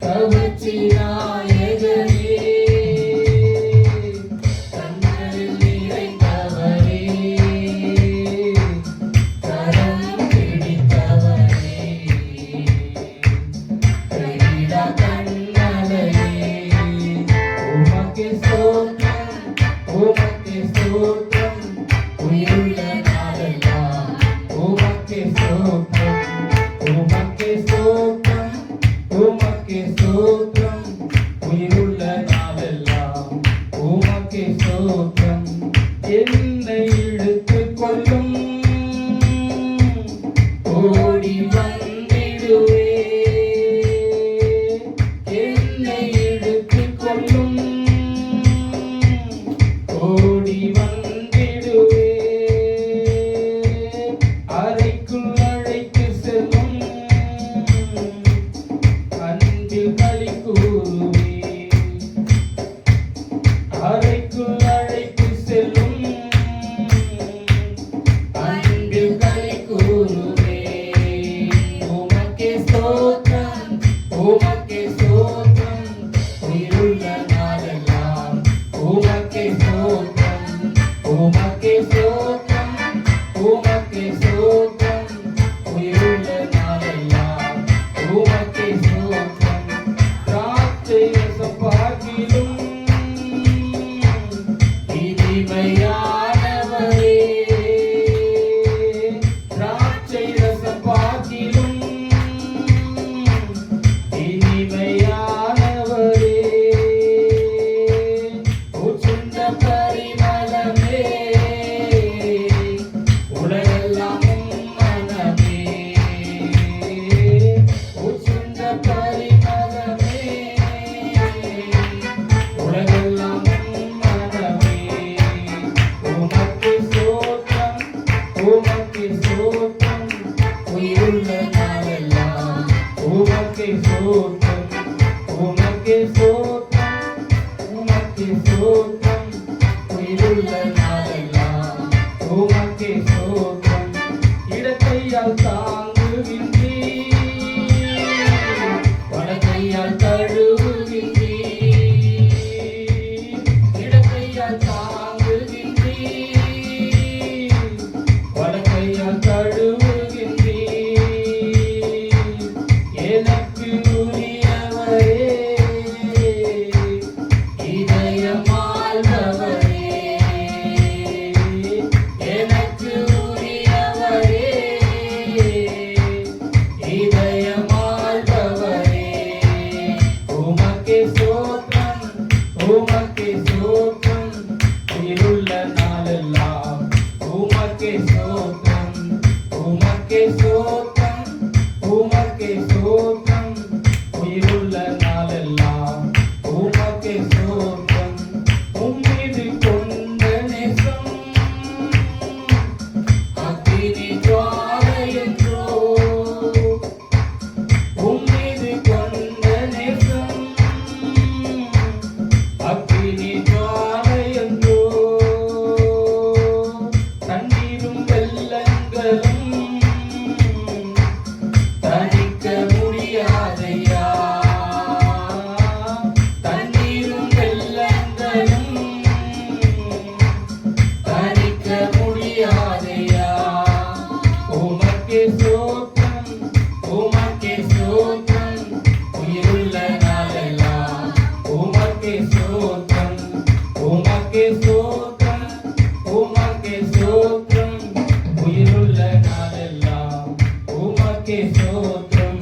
கவர்ச்சி நாயகனே, கண்களில் நிறைந்தவரே, கரம் பிடித்தவரே, கைவிடா கண்ணலையே, உமக்கு ஸ்தோத்திரம், உமக்கு ஸ்தோத்திரம், உயிருள்ள நாளெல்லாம் உமக்கு ஸ்தோத்திரம், உமக்கு ஸ்தோத்திரம், உமக்கு ஸ்தோத்திரம், உயிருள்ள நாளெல்லாம் உமக்கு ஸ்தோத்திரம். என்னை இழுத்துக் கொள்ளும் ஓடி வந்திடுவே, என்னை இழுத்துக் கொள்ளும் ஓடி வந்திடுவே, அறைக்குள் அழைத்து செல்லும் அன்பில் களி கூறுவே, அறைக்குள் அழைத்து செல்லும் அன்பில் களி கூறுவே. உமக்கே ஸ்தோத்திரம், உமக்கே ஸ்தோத்திரம், உயிருள்ள நாளெல்லாம் உமக்கே ஸ்தோத்திரம், உமக்கே ஸ்தோத்திரம், உமக்கே ஸ்தோத்திரம், உயிருள்ள நாளெல்லாம் உமக்கே ஸ்தோத்திரம். திராட்சை ரசம் பார்க்கிலும் இனிமையானவரே, திராட்சை ரசம் பார்க்கிலும் இனிமையானவரே, உச்சுண்ட பரிமளமே, உலகெல்லாம் உம் மனமே, உச்சுண்ட பரிமளமே, உலகெல்லாம் உம் மனமே. உமக்கு ஸ்தோத்திரம், உமக்கு ஸ்தோத்திரம், உயிருள்ள நாளெல்லாம் உமக்கு ஸ்தோத்திரம், உமக்கு ஸ்தோத்திரம், உமக்கு ஸ்தோத்திரம், உயிருள்ள நாளெல்லாம் உமக்கு ஸ்தோத்திரம். இடக்கையால் தாங்குகின்றீர், வலக்கையால் தழுவுகின்றீர், இடக்கையால் தாங்குகின்றீர், வலக்கையால் தழுவுகின்றீர். எனக்கு உரியவரே, இதயமாழ்பவரே, எனக்கு உரியவரே, இதயமாழ்பவரே. உமக்கே ஸ்தோத்திரம், உமக்கே ஸ்தோத்திரம், உயிருள்ள நாளெல்லாம் உமக்கே ஸ்தோத்திரம், உமக்கே ஸ்தோத்திரம், உமக்கே ஸ்தோத்திரம், உயிருள்ள நாளெல்லாம் உமக்கே ஸ்தோத்திரம். உம்மீது கொண்ட நேசம் அக்கினி ஜுவாலையென்றோ, உம்மீது கொண்ட நேசம் அக்கினி ஜுவாலையென்றோ, தண்ணீரும் வெள்ளங்களும் தணிக்க முடியாதையா, தண்ணீரும் வெள்ளங்களும் தணிக்க முடியாதையா. உமக்கே ஸ்தோத்திரம், உமக்கே ஸ்தோத்திரம், உயிருள்ள நாளெல்லாம் உமக்கே ஸ்தோத்திரம், உமக்கே ஸ்தோத்திரம், உமக்கே ஸ்தோத்திரம், உயிருள்ள நாளெல்லாம் உமக்கே ஸ்தோத்திரம்.